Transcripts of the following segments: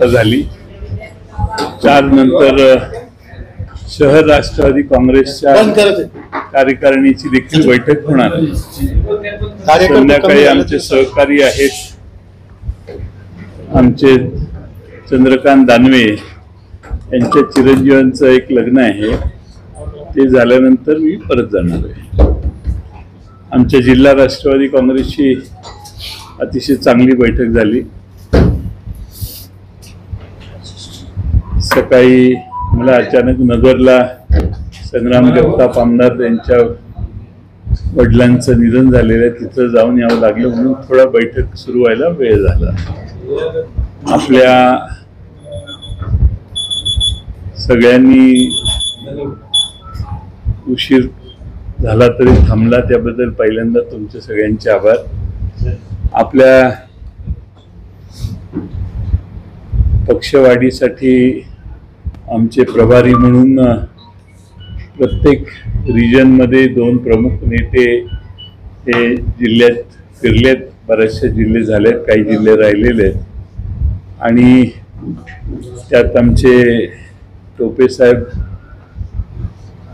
झाली। 4 नंतर शहर राष्ट्रवादी काँग्रेसच्या कार्यकारिणीची देखील बैठक होणार आहे। संध्याकाळी आमचे सहकारी आहेत, आमचे चंद्रकांत दानवे यांच्या चिरंजीवांचं एक लग्न आहे, ते झाल्यानंतर मी परत जाणार आहे। आमच्या जिल्हा राष्ट्रवादी काँग्रेसची अतिशय चांगली बैठक झाली। सकाळी मला अचानक नगरला संग्राम जगताप आमदार यांच्या वडिलांचं निधन झालेलं आहे, तिथं जाऊन यावं लागलं, म्हणून थोडा बैठक सुरू व्हायला वेळ झाला। आपल्या सगळ्यांनी उशीर झाला तरी थांबला, त्याबद्दल पहिल्यांदा तुमचे सगळ्यांचे आभार। आपल्या पक्षवाढीसाठी आमचे प्रभारी म्हणून प्रत्येक रिजनमध्ये 2 प्रमुख नेते हे जिल्ह्यात फिरलेत, बरेचसे जिल्हे झालेत, काही जिल्हे राहिलेले आहेत, आणि त्यात आमचे टोपे साहेब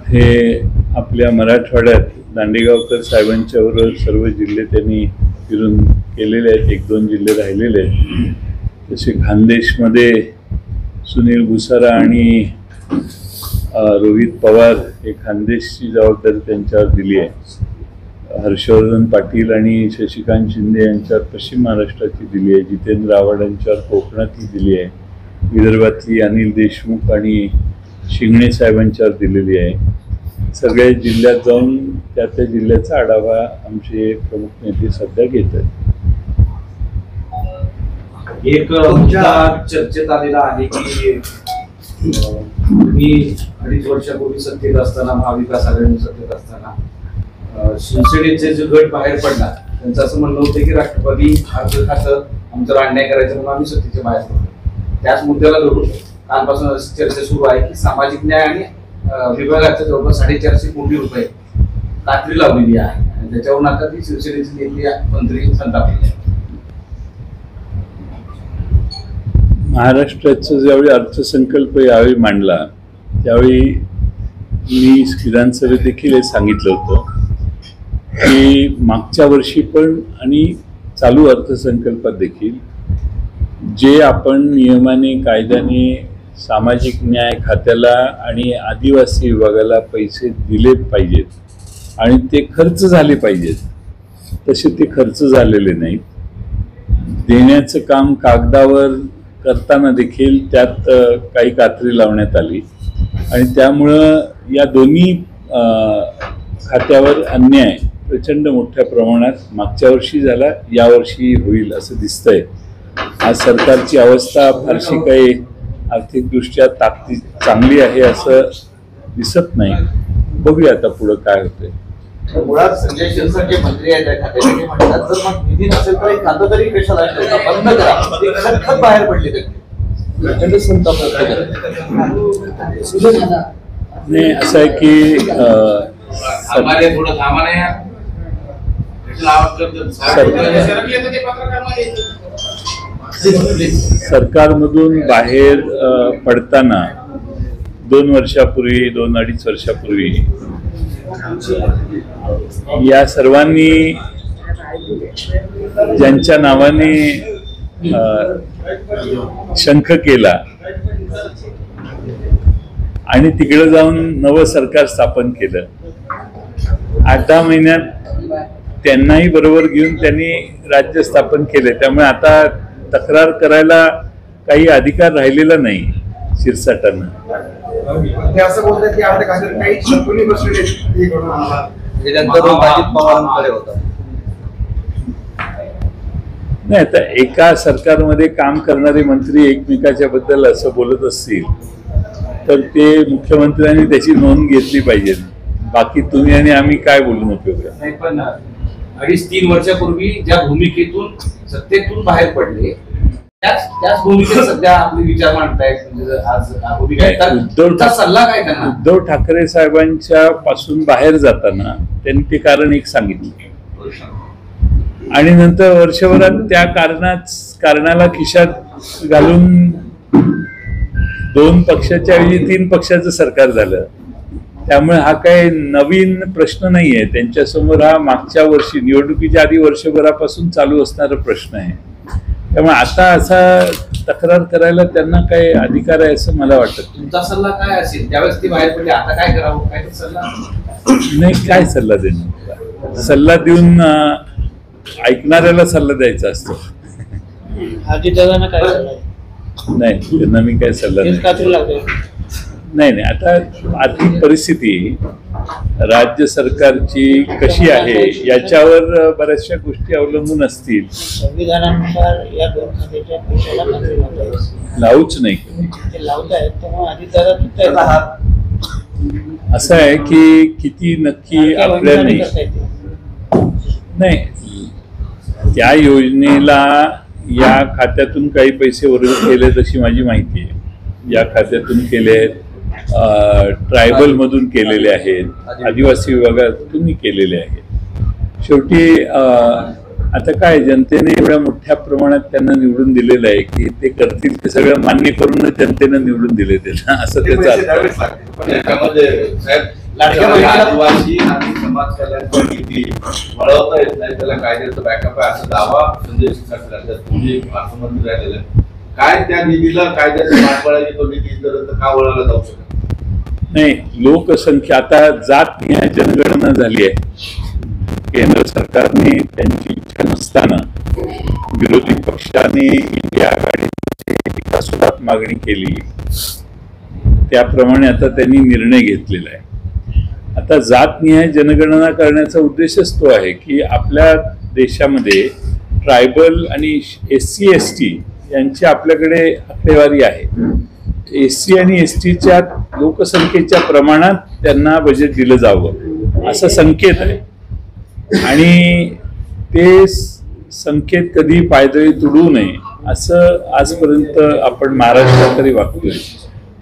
हे आपल्या मराठवाड्यात दांडेगावकर साहेबांच्या बरोबर सर्व जिल्हे त्यांनी फिरून केलेले आहेत, 1-2 जिल्हे राहिलेले आहेत। तसे खानदेशमध्ये सुनील भुसारा आणि रोहित पवार हे खानदेशची जबाबदारी त्यांच्यावर दिली आहे। हर्षवर्धन पाटील आणि शशिकांत शिंदे यांच्यावर पश्चिम महाराष्ट्राची दिली आहे, जितेंद्र आव्हाड यांच्यावर कोकणातली दिली आहे, विदर्भातली अनिल देशमुख आणि शिंगणे साहेबांच्यावर दिलेली आहे। सगळ्या जिल्ह्यात जाऊन त्या जिल्ह्याचा आढावा आमचे प्रमुख नेते सध्या घेत आहेत। एक मुद्दा चर्चेत आलेला आहे की मी 2.5 वर्षापूर्वी सत्तेत असताना, महाविकास आघाडी सत्तेत असताना शिवसेनेचे जो गट बाहेर पडला, त्यांचं असं म्हणणं होतं की राष्ट्रवादी अर्ज खातं आमच्यावर अन्याय करायचं म्हणून आम्ही सत्तेच्या बाहेर पडलो। त्याच मुद्द्याला धरून कालपासून चर्चा सुरू आहे की सामाजिक न्याय आणि विभागाच्या जवळपास 450 कोटी रुपये कात्री लावलेली आहे, आणि त्याच्यावरून आता ती शिवसेनेचे नेते मंत्री संतापले। महाराष्ट्राचा ज्यावेळी अर्थसंकल्प यावेळी मांडला त्यावेळी मी विधानसभेत देखील हे सांगितलं होतं की मागच्या वर्षी पण आणि चालू अर्थसंकल्पात देखील जे आपण नियमाने कायद्याने सामाजिक न्याय खात्याला आणि आदिवासी विभागाला पैसे दिले पाहिजेत आणि ते खर्च झाले पाहिजेत, तसे ते खर्च झालेले नाहीत। देण्याचं काम कागदावर करताना देखील त्यात काही कात्री लावण्यात आली, आणि त्यामुळं या दोन्ही खात्यावर अन्याय प्रचंड मोठ्या प्रमाणात मागच्या वर्षी झाला, यावर्षी होईल असं दिसतंय। आज सरकारची अवस्था फारशी काही आर्थिकदृष्ट्या चांगली आहे असं दिसत नाही। बघूया आता पुढे काय होतंय। मुळात संजय शिरसाट मंत्री आहेत त्या खात्याचे म्हणतात जर मग निधी नसेल तर एक खातं तरी कशाला बंद करा, ते खतखत बाहेर पडले ते प्रचंड संताप नाही। असं आहे की सरकारमधून बाहेर पडताना 2 वर्षापूर्वी 2-2.5 वर्षापूर्वी या सर्वांनी ज्यांच्या नावाने शंख केला आणि तिकडे जाऊन नवं सरकार स्थापन केलं, 8-10 महिन्यात त्यांनाही बरोबर घेऊन त्यांनी राज्य स्थापन केले। त्यामुळे आता तक्रार करायला काही अधिकार राहिलेला नाही शिरसाटांना। नाही, आता एका सरकारमध्ये काम करणारे मंत्री एकमेकाच्या बद्दल असं बोलत असतील तर ते मुख्यमंत्र्यांनी त्याची नोंद घेतली पाहिजे। बाकी तुम्ही आणि आम्ही काय बोलून उपयोग आहे? पण 2.5-3 वर्षापूर्वी ज्या भूमिकेतून सत्तेतून बाहेर पडले त्याच भूमिकेत सध्या आपले विचार मांडतायत, म्हणजे आज सल्ला काय त्यांना? उद्धव ठाकरे साहेबांच्या पासून बाहेर जाताना त्यांनी ते कारण एक सांगितलं, आणि नंतर वर्षभरात त्या कारणाला खिशात घालून 2 पक्षाच्या ऐवजी 3 पक्षाचं सरकार झालं. त्यामुळे हा काही नवीन प्रश्न नाहीये त्यांच्यासमोर. हा मागच्या वर्षी निवडणुकीच्या आधी वर्षभरापासून चालू असणारा प्रश्न आहे. त्यामुळे आता असा तक्रार करायला त्यांना काही अधिकार आहे असं मला वाटत तुमचा सल्ला काय असेल? त्यावेळेस ती बाहेर पडली, आता काय करावं? काय सल्ला नाही. काय सल्ला देणार? सल्ला देऊन ऐकणाऱ्याला सल्ला द्यायचा असतो. अजितदादांना काय सल्ला आहे? नाही, त्यांना मी काय सल्ला तेच का तरी लागतंय? नाही. आता आर्थिक परिस्थिती राज्य सरकारची कशी आहे याच्यावर बऱ्याचशा गोष्टी अवलंबून असतील. संविधानानुसार या 2 खात्याच्या पैशाला मंत्री लावतायत. लावूच नाही. ते लावतायत त्यामुळे अजितदादा चुकतायत. असं आहे की किती नक्की आपल्या नाही. त्या योजनेला या खात्यातून काही पैसे वर्ग केले तशी माझी माहिती आहे. या खात्यातून केले आहेत, ट्रायबल मधून केलेले आहेत, आदिवासी विभागातून केलेले आहेत. शेवटी आता काय जनतेने एवढ्या मोठ्या प्रमाणात त्यांना निवडून दिलेलं आहे की ते करतील ते सगळं मान्य करूनच जनतेनं निवडून दिले त्यांना, असं त्याचा आदिवासी आणि समाज कल्याणची नीती वळवता येत नाही, त्याला कायद्याचं बॅकअप आहे असा दावा संजय शिरसाट करतात. तुम्ही अर्थमंत्री राहिलेलं काय त्या निधीला कायद्याचं पाठबळाची तो निधी इतरत्र का वळवला जाऊ शकत नाही? लोकसंख्या आता जातनिहाय जनगणना झाली आहे. केंद्र सरकारने त्यांची इच्छा नसताना विरोधी पक्षाने इंडिया आघाडीची विकासोन्मुख मागणी केली. त्याप्रमाणे आता त्यांनी निर्णय घेतलेला आहे. आता जातनिहाय जनगणना करण्याचा उद्देशच तो आहे की आपल्या देशामध्ये ट्रायबल आणि SC ST यांची आपल्याकडे आकडेवारी आहे. SC आणि STच्या लोकसंख्येच्या प्रमाणात त्यांना बजेट दिलं जावं असा संकेत आहे. आणि ते संकेत कधी पायदळी तुडू नये असं आजपर्यंत आपण महाराष्ट्रात तरी वागतोय.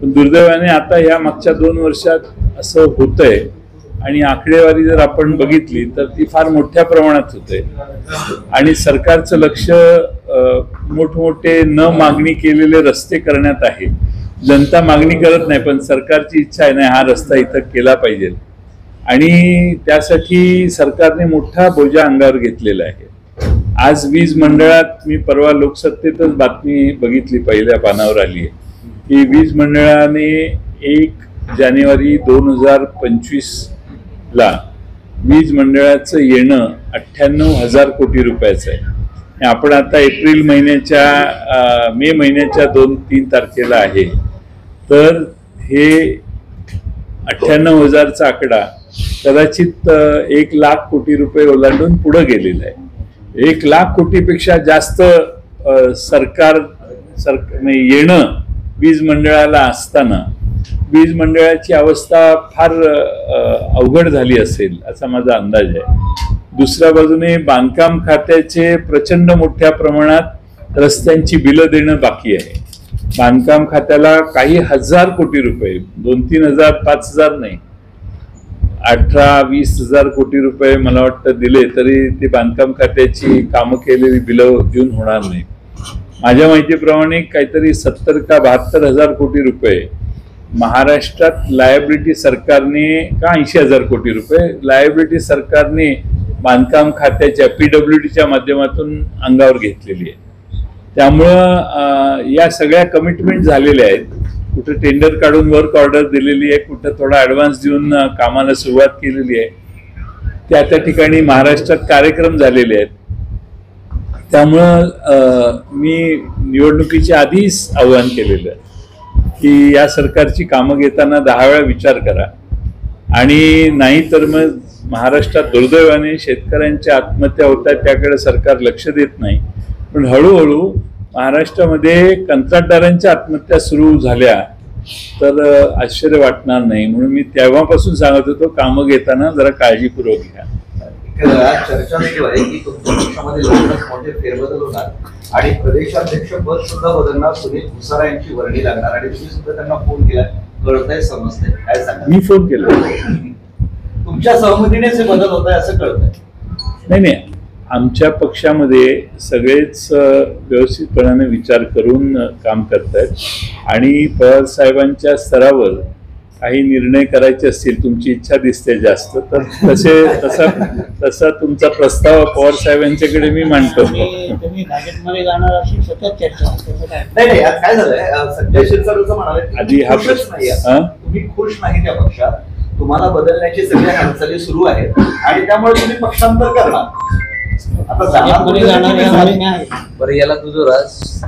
पण दुर्दैवाने आता या मागच्या 2 वर्षात असं होतंय आणि आकडेवारी जर आपण बघितली तर ती फार मोठ्या प्रमाणात होते. आणि सरकारचं लक्ष मोठमोठे न मागणी केलेले रस्ते करण्यात आहे. जनता मागणी करत नाही पण सरकारची इच्छा आहे नाही हा रस्ता इथं केला पाहिजे आणि त्यासाठी सरकारने मोठा बोजा अंगावर घेतलेला आहे. आज वीज मंडळात मी परवा लोकसत्तेतच बातमी बघितली, पहिल्या पानावर आली आहे की वीज मंडळाने 1 जानेवारी 2025 ला वीज मंडळाचं येणं 98,000 कोटी रुपयाचं आहे. आपण आता एप्रिल महिन्याच्या मे महिन्याच्या 2-3 तारखेला आहे. तर हे 98,000चा आकडा कदाचित 1 लाख कोटी रुपये ओलांडून पुढे गेलेला आहे. 1 लाख कोटीपेक्षा जास्त सरकार येणं वीज मंडळाला असताना वीज मंडळाची अवस्था फार अवघड झाली असेल असा माझा अंदाज आहे. दुसऱ्या बाजूने बांधकाम खात्याचे प्रचंड मोठ्या प्रमाणात रस्त्यांची बिलं देणं बाकी आहे. बांधकाम खात्याला काही 1,000 कोटी रुपये, 2-3 हजार 5,000 नाही, 18-20 हजार कोटी रुपये मला वाटतं दिले तरी ते बांधकाम खात्याची कामं केलेली बिलं देऊन होणार नाही. माझ्या माहितीप्रमाणे काहीतरी 70 का 72 हजार कोटी रुपये महाराष्ट्रात लायबिलिटी सरकारने का 80,000 कोटी रुपये लायबिलिटी सरकारने बांधकाम खात्याच्या PWDच्या माध्यमातून अंगावर घेतलेली आहे. त्यामुळं या सगळ्या कमिटमेंट झालेल्या आहेत. कुठं टेंडर काढून वर्क ऑर्डर दिलेली आहे, कुठं थोडा ॲडव्हान्स देऊन कामाला सुरुवात केलेली आहे. त्या ठिकाणी महाराष्ट्रात कार्यक्रम झालेले आहेत. त्यामुळं मी निवडणुकीच्या आधीच आवाहन केलेलं की या सरकारची कामं घेताना 10 वेळा विचार करा. आणि नाही तर मग महाराष्ट्रात दुर्दैवाने शेतकऱ्यांच्या आत्महत्या होतात त्याकडे सरकार लक्ष देत नाही. पण हळूहळू महाराष्ट्रामध्ये कंत्राटदारांच्या आत्महत्या सुरू झाल्या तर आश्चर्य वाटणार नाही. म्हणून मी तेव्हापासून सांगत होतो कामं घेताना जरा काळजीपूर्वक घ्या. चर्चा सुरू आहे की तुमच्या पक्षामध्ये लवकरच मोठे फेरबदल होणार आणि प्रदेशाध्यक्ष पद सुद्धा बदलणार. सुनील भुसारा यांची वर्णी लागणार आणि तुम्ही सुद्धा त्यांना फोन केला, कळतंय समजतंय, काय सांगा? मी फोन केला. तुमच्या सहमतीनेच हे बदल होत आहे असं कळतंय? नाही, आमच्या पक्षामध्ये सगळेच व्यवस्थितपणाने विचार करून काम करतात आणि पवार साहेबांच्या स्तरावर काही निर्णय करायचे असतील, तुमची इच्छा दिसते जास्त, तर तसा तुमचा प्रस्ताव पवार साहेबांच्याकडे मी मांडतो. तुम्ही भाजपमध्ये जाणार अशी सतत चर्चा, त्याचं काय? नाही आज काय झालंय, संजय शिरसाटचं म्हणाले आधी हा खुशच नाही हा? तुम्ही खुश नाही त्या पक्षात, तुम्हाला बदलण्याची सगळ्या हालचाली सुरू आहेत आणि त्यामुळे तुम्ही पक्षांतर करणार. आता भाजपमध्ये जाणार या झाली बातम्या आहेत. बरं, याला दुजोरा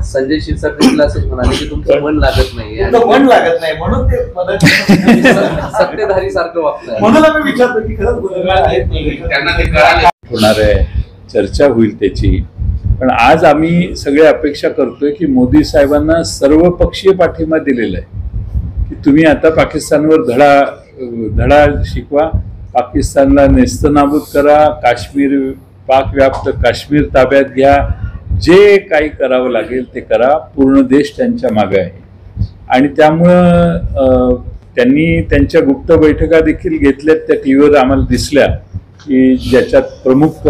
संजय शिरसाट देखील असंच म्हणाले की तुमचं मन लागत नाही तुमचं मन लागत नाही म्हणून ते बदलण्याचं सत्तेधारी सारखं वागतंय. म्हणून आम्ही विचारतो की खरंच बदलणार आहेत. त्यांना ते कळाले. होणार आहे, चर्चा होईल त्याची. पण आज आम्ही सगळे अपेक्षा करतोय की मोदी साहेबांना सर्वपक्षीय पाठिंबा दिलेला आहे की तुम्ही आता पाकिस्तानवर धडा शिकवा, पाकिस्तानला नेस्तनाबूद करा, काश्मीर पाकव्याप्त काश्मीर ताब्यात घ्या, जे काही करावं लागेल ते करा, पूर्ण देश त्यांच्या मागे आहे. आणि त्यामुळं त्यांनी त्यांच्या गुप्त बैठका देखील घेतल्यात, त्या टी व्हीवर आम्हाला दिसल्या की ज्याच्यात प्रमुख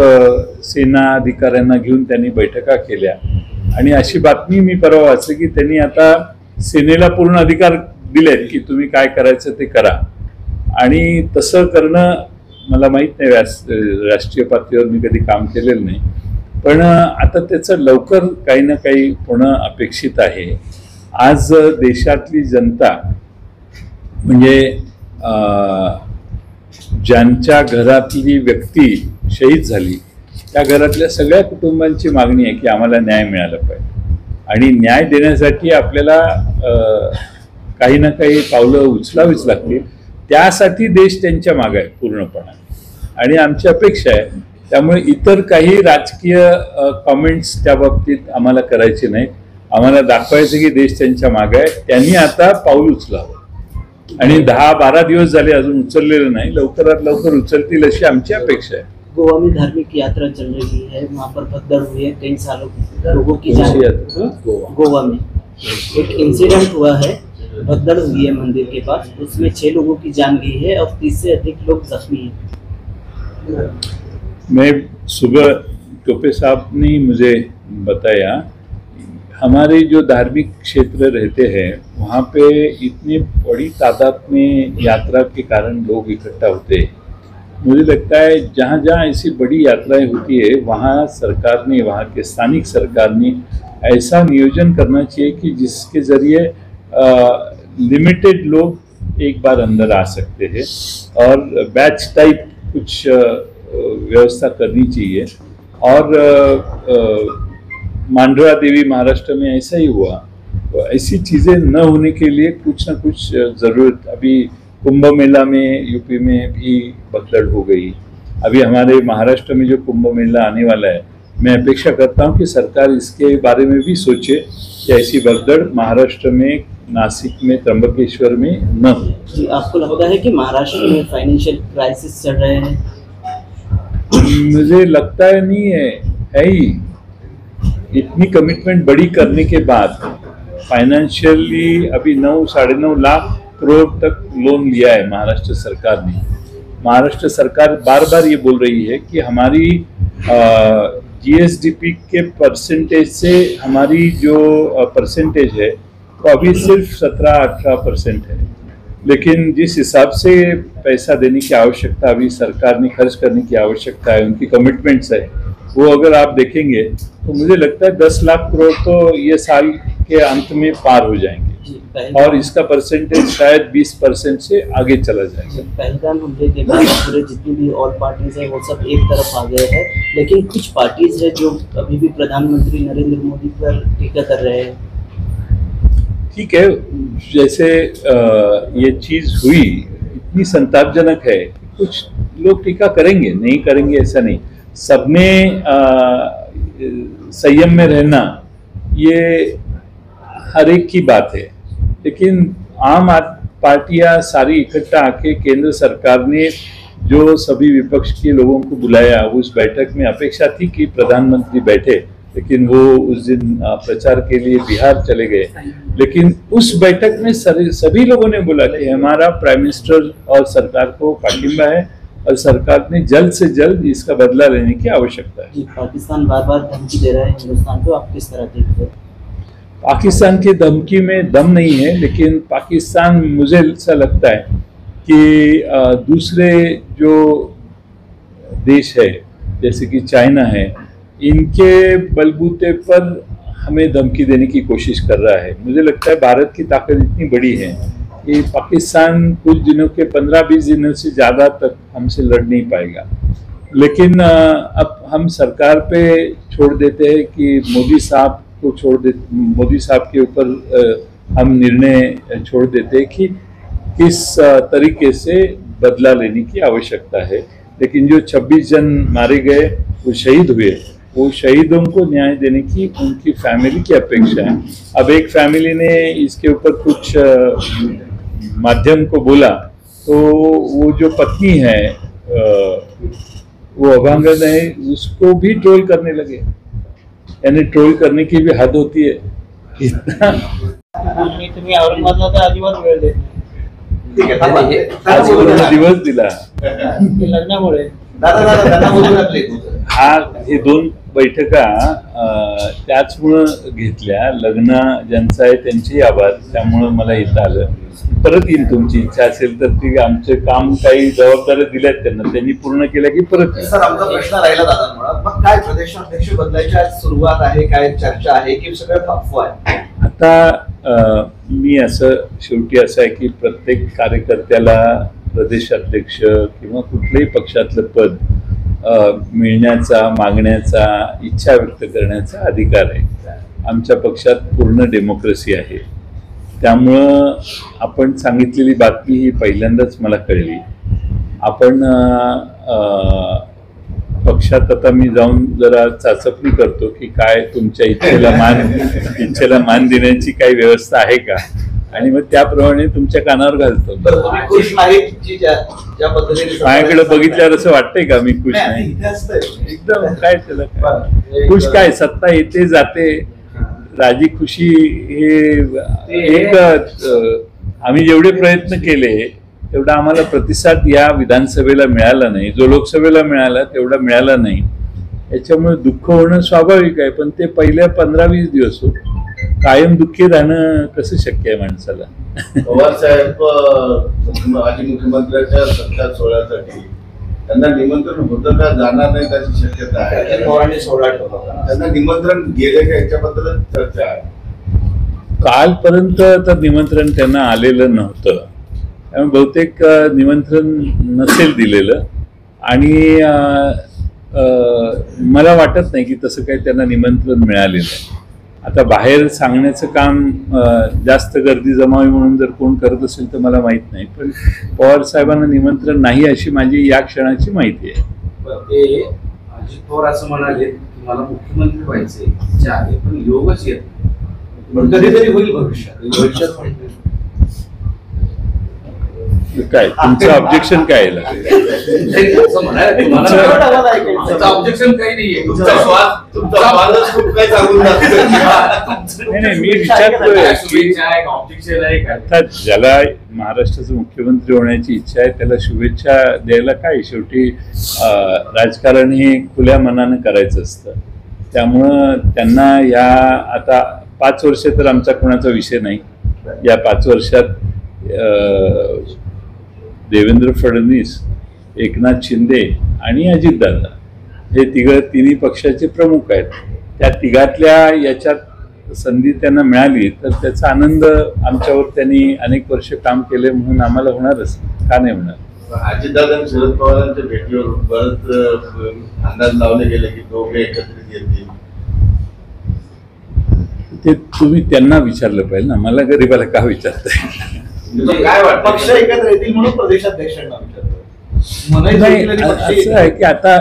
सेना अधिकाऱ्यांना घेऊन त्यांनी बैठका केल्या. आणि अशी बातमी मी परवा वाचली की त्यांनी आता सेनेला पूर्ण अधिकार दिलेत की तुम्ही काय करायचं ते करा. आणि तसं करणं मला माहीत नाही, राष्ट्रीय पातळीवर मी कधी काम केलेलं नाही, पण आता त्याचं लवकर काही ना काही होणं अपेक्षित आहे. आज देशातली जनता म्हणजे ज्यांच्या घरातली व्यक्ती शहीद झाली त्या घरातल्या सगळ्या कुटुंबांची मागणी आहे की आम्हाला न्याय मिळाला पाहिजे. आणि न्याय देण्यासाठी आपल्याला काही ना काही पावलं उचलावीच लागतील. त्यासाठी देश त्यांच्या मागे आहे पूर्णपणे आणि आमची अपेक्षा आहे. त्यामुळे इतर काही राजकीय कॉमेंट्स त्या बाबतीत आम्हाला करायचे नाहीत. आम्हाला दाखवायचं की देश त्यांच्या मागे आहे, त्यांनी आता पाऊल उचलावं. आणि 10-12 दिवस झाले अजून उचललेलं नाही, लवकरात लवकर उचलतील अशी आमची अपेक्षा आहे. गोवा में धार्मिक यात्रा चल रही है, वहाँ पर भगदड़ हुई है, कई सालों लोगों की जान, गोवा में एक इंसिडेंट हुआ है, भगदड़ हुई है मंदिर के पास, उसमें 6 लोगों की जान गई है और 30 से अधिक लोग जख्मी हैं। मैं सुबह टोपे साहब ने मुझे बताया, हमारे जो धार्मिक क्षेत्र रहते हैं वहाँ पे इतनी बड़ी तादाद में यात्रा के कारण लोग इकट्ठा होते हैं. मुझे लगता है जहाँ जहाँ ऐसी बड़ी यात्राएं होती है वहाँ सरकार ने, वहाँ के स्थानिक सरकार ने ऐसा नियोजन करना चाहिए कि जिसके ज़रिए लिमिटेड लोग एक बार अंदर आ सकते हैं और बैच टाइप कुछ व्यवस्था करनी चाहिए. और मांडरा देवी महाराष्ट्र में ऐसा ही हुआ, तो ऐसी चीज़ें न होने के लिए कुछ ना कुछ ज़रूरत. अभी कुंभ मेला में यूपी में भी भगदड़ हो गई. अभी हमारे महाराष्ट्र में जो कुंभ मेला आने वाला है, मैं अपेक्षा करता हूँ कि सरकार इसके बारे में भी सोचे कि ऐसी भगदड़ महाराष्ट्र में, नासिक में, त्र्यंबकेश्वर में न हो. जी, आपको लगता है कि महाराष्ट्र में फाइनेंशियल क्राइसिस चल रहे हैं? मुझे लगता है नहीं है ही. इतनी कमिटमेंट बड़ी करने के बाद फाइनेंशियली अभी 9-9.5 लाख करोड़ तक लोन लिया है महाराष्ट्र सरकार ने. महाराष्ट्र सरकार बार बार ये बोल रही है कि हमारी जीएसडीपी के परसेंटेज से हमारी जो परसेंटेज है वो अभी सिर्फ 17-18% है. लेकिन जिस हिसाब से पैसा देने की आवश्यकता अभी सरकार ने खर्च करने की आवश्यकता है, उनकी कमिटमेंट्स है, वो अगर आप देखेंगे तो मुझे लगता है 10 लाख करोड़ तो ये साल के अंत में पार हो जाएंगे और इसका परसेंटेज शायद 20% से आगे चला जाएगा. पहलगाम हमले के बाद पूरे जितनी भी और पार्टीज है वो सब एक तरफ आ गए हैं, लेकिन कुछ पार्टीज है जो अभी भी प्रधानमंत्री नरेंद्र मोदी पर टीका कर रहे हैं. ठीक है, जैसे ये चीज़ हुई इतनी संतापजनक है, कुछ लोग टीका करेंगे, नहीं करेंगे ऐसा नहीं. सबने संयम में रहना ये हर एक की बात है. लेकिन आम पार्टियां सारी इकट्ठा आके केंद्र सरकार ने जो सभी विपक्ष के लोगों को बुलाया, उस बैठक में अपेक्षा थी कि प्रधानमंत्री बैठे, लेकिन वो उस दिन प्रचार के लिए बिहार चले गए. लेकिन उस बैठक में सभी लोगों ने बोला कि हमारा प्राइम मिनिस्टर और सरकार को पाठिंबा है, और सरकार ने जल्द से जल्द इसका बदला लेने की आवश्यकता है। जी, पाकिस्तान बार बार धमकी दे रहा है हिंदुस्तान को, आप किस तरह देखते हैं? पाकिस्तान की धमकी में दम नहीं है, लेकिन पाकिस्तान, मुझे ऐसा लगता है कि दूसरे जो देश है जैसे कि चाइना है, इनके बलबूते पर हमें धमकी देने की कोशिश कर रहा है। मुझे लगता है भारत की ताकत इतनी बड़ी है कि पाकिस्तान कुछ दिनों के 15-20 दिनों से ज़्यादा तक हमसे लड़ नहीं पाएगा। लेकिन अब हम सरकार पे छोड़ देते हैं कि मोदी साहब के ऊपर हम निर्णय छोड़ देते हैं कि किस तरीके से बदला लेने की आवश्यकता है। लेकिन जो 26 जन मारे गए, वो शहीद हुए, वो शहीदों को न्याय देने की उनकी फैमिली की अपेक्षा है। अब एक फैमिली ने इसके ऊपर कुछ माध्यम को बोला, तो वो जो पत्नी है वो अभांगन है, उसको भी ट्रोल करने लगे। यानी ट्रोल करने की भी हद होती है इतना। आणि तुम्ही औरंगाबादला अजिबात वेळ देत नाही. ठीक आहे, थांबा. आज पूर्ण दिवस दिला। ते लग्नामुळे दादा त्यांना बोलू घातले. हे 2 बैठका त्याचमुळं घेतल्या। लग्न ज्यांचं आहे त्यांचेही आभार, त्यामुळं मला इथं आलं। परत येईल, तुमची इच्छा असेल तर ती, आमचे काम काही जबाबदाऱ्या दिल्यात त्यांना, त्यांनी पूर्ण केल्या की परत येईल। सर, आमचा प्रश्न राहिला दादांमुळे, मग काय प्रदेशाध्यक्ष बदलायची आज सुरुवात आहे, काय चर्चा आहे की सगळं अफवा आहे? आता मी असं शेवटी असं आहे की प्रत्येक कार्यकर्त्याला प्रदेशाध्यक्ष किंवा कुठल्याही पक्षातलं पद मिळण्याचा, मागण्याचा, इच्छा व्यक्त करण्याचा अधिकार आहे। आमच्या पक्षात पूर्ण डेमोक्रेसी आहे। त्यामुळं आपण सांगितलेली बातमी ही पहिल्यांदाच मला कळली। आपण पक्षात आता मी जाऊन जरा चाचपणी करतो की काय तुमच्या इच्छेला मान देण्याची काही व्यवस्था आहे का, आणि मग त्याप्रमाणे तुमच्या कानावर घालतो। खुश नाहीत की ज्या पद्धतीने माझ्याकडे बघितल्यावर असं वाटतंय का मी खुश नाही? एकदम काय त्याला काय खुश काय, सत्ता येते जाते, राजी खुशी हे एक आम्ही जेवढे प्रयत्न केले तेवढा आम्हाला प्रतिसाद या विधानसभेला मिळाला नाही, जो लोकसभेला मिळाला तेवढा मिळाला नाही। याच्यामुळे दुःख होणं स्वाभाविक आहे, पण ते पहिल्या 15-20 दिवस होत। कायम दुःखी राहणं कसं शक्य आहे माणसाला? पवार साहेब माजी मुख्यमंत्र्यांच्या सत्कार सोहळ्यासाठी त्यांना निमंत्रण होतं का, जाणार नाही त्याची शक्यता आहे? पवारांनी सोहळा ठेवला, त्यांना निमंत्रण गेले का याच्याबद्दल चर्चा आहे। कालपर्यंत तर निमंत्रण त्यांना आलेलं नव्हतं, त्यामुळे बहुतेक निमंत्रण नसेल दिलेलं, आणि मला वाटत नाही की तसं काही त्यांना निमंत्रण मिळालेलं आहे। आता बाहेर सांगण्याचं काम जास्त गर्दी जमावी म्हणून जर कोण करत असेल तर मला माहीत नाही, पण पवार साहेबांना निमंत्रण नाही अशी माझी या क्षणाची माहिती आहे। ते अजित पवार असं म्हणाले की मला मुख्यमंत्री व्हायचे इच्छा आहे, पण योगच येत नाही। पण कधीतरी होईल भविष्यात. काय तुमचं ऑब्जेक्शन काय आहे? ऑब्जेक्शन काही नाहीये, नाही, मी विचारतोय की अर्थात ज्याला महाराष्ट्राचा मुख्यमंत्री होण्याची इच्छा आहे त्याला शुभेच्छा द्यायला काय, शेवटी राजकारण हे खुल्या मनानं करायचं असतं। त्यामुळं त्यांना या आता 5 वर्ष तर आमचा कोणाचा विषय नाही। या 5 वर्षात देवेंद्र फडणवीस, एकनाथ शिंदे आणि अजितदादा हे तिन्ही पक्षाचे प्रमुख आहेत। त्या तिघातल्या याच्यात संधी त्यांना मिळाली तर त्याचा आनंद आमच्यावर त्यांनी अनेक वर्ष काम केले म्हणून आम्हाला होणारच, का नाही होणार? अजितदादा आणि शरद पवारांच्या भेटीवर बरेच अंदाज लावले गेले की दोघे एकत्रित येतील। ते तुम्ही त्यांना विचारलं पाहिजे ना, मला गरीबाला का विचारताय? काय वाटतं, पक्ष एकत्र येतील म्हणून प्रदेशाध्यक्षांना विचारतो? नाही, असं आहे की आता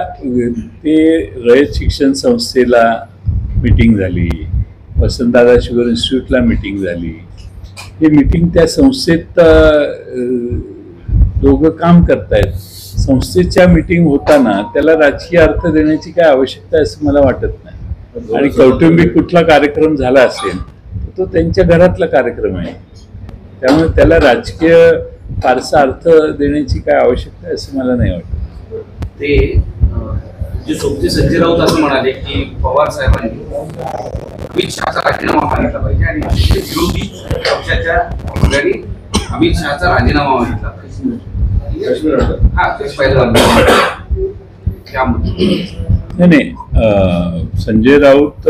ते रयत शिक्षण संस्थेला मीटिंग झाली, वसंतदादा शुगर इन्स्टिट्यूटला मीटिंग झाली। हे मीटिंग त्या संस्थेत दोघं काम करतायत। संस्थेच्या मीटिंग होताना त्याला राजकीय अर्थ देण्याची काय आवश्यकता आहे असं मला वाटत नाही। आणि कौटुंबिक कुठला कार्यक्रम झाला असेल तो त्यांच्या घरातला कार्यक्रम आहे, त्यामुळे त्याला राजकीय फारसा अर्थ देण्याची काय आवश्यकता आहे असं मला नाही वाटत। ते जे सोबती संजय राऊत असं म्हणाले की पवार साहेबांनी अमित शहाचा राजीनामा मागितला पाहिजे आणि विरोधी पक्षाच्या ठिकाणी अमित शहाचा राजीनामा मागितला पाहिजे. हा तेच पहिलं त्यामुळे नाही, संजय राऊत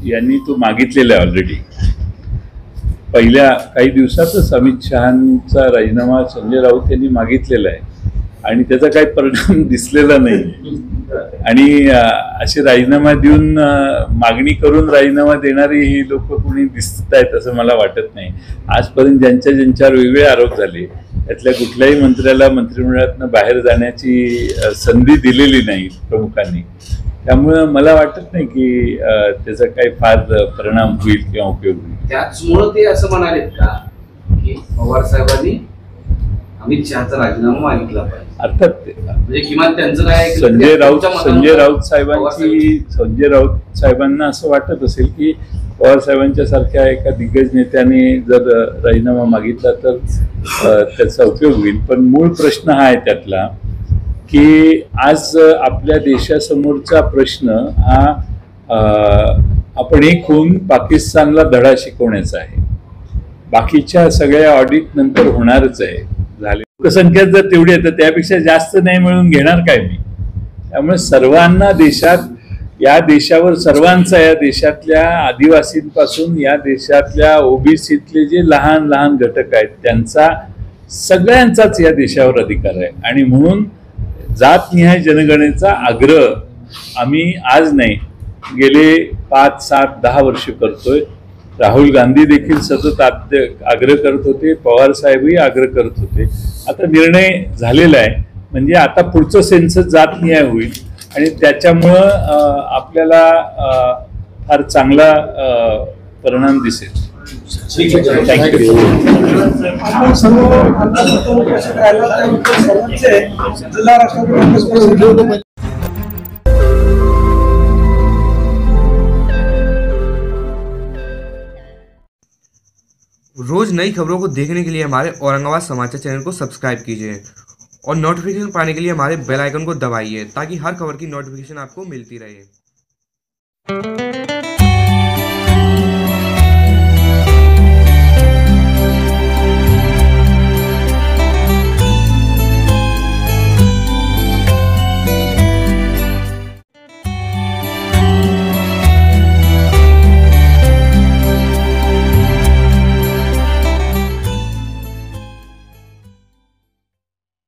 यांनी तो मागितलेला आहे ऑलरेडी. पहिल्या काही दिवसातच अमित शहाचा राजीनामा संजय राऊत यांनी मागितलेला आहे आणि त्याचा काही परिणाम दिसलेला नाही. आणि असे राजीनामा देऊन मागणी करून राजीनामा देणारी ही लोक कोणी दिसत आहेत असं मला वाटत नाही. आजपर्यंत ज्यांच्यावर वेगवेगळे आरोप झाले त्यातल्या कुठल्याही मंत्र्याला मंत्रिमंडळातनं बाहेर जाण्याची संधी दिलेली नाही प्रमुखांनी. त्यामुळं मला वाटत नाही की त्याचा काही फार परिणाम होईल किंवा उपयोग होईल. त्याचमुळं ते असं म्हणालेत का की पवार साहेबांनी अमित शहाचा राजीनामा मागितला पाहिजे. अर्थात म्हणजे किमान त्यांचं काय संजय राऊत साहेबांना असं वाटत असेल की पवार साहेबांच्या सारख्या एका दिग्गज नेत्याने जर राजीनामा मागितला तर त्याचा उपयोग होईल. पण मूळ प्रश्न हा आहे त्यातला की आज आपल्या देशासमोरचा प्रश्न हा आपण एक होऊन पाकिस्तानला धडा शिकवण्याचा आहे. बाकीच्या सगळ्या ऑडिट नंतर होणारच आहे. झाले लोकसंख्या जर तेवढी आहे तर त्यापेक्षा जास्त नाही मिळून घेणार काय मी. त्यामुळे सर्वांना देशात, या देशावर सर्वांचा, या देशातल्या आदिवासींपासून या देशातल्या ओबीसीतले जे लहान लहान घटक आहेत त्यांचा सगळ्यांचाच या देशावर अधिकार आहे. आणि म्हणून जातनिहाय जनगणनेचा आग्रह आम्ही आज नाही, गेले 5, 7, 10 वर्ष करतोय. राहुल गांधी देखील सतत आग्रह करत होते, पवार साहेबही आग्रह करत होते. आता निर्णय झालेला आहे. म्हणजे आता पुढचं सेन्सस जातनिहाय होईल आणि त्याच्यामुळं आपल्याला फार चांगला परिणाम दिसेल. थँक्यू. रोज नई खबरों को देखने के लिए हमारे औरंगाबाद समाचार चैनल को सब्सक्राइब कीजिए और नोटिफिकेशन पाने के लिए हमारे बेल आइकन को दबाइए ताकि हर खबर की नोटिफिकेशन आपको मिलती रहे.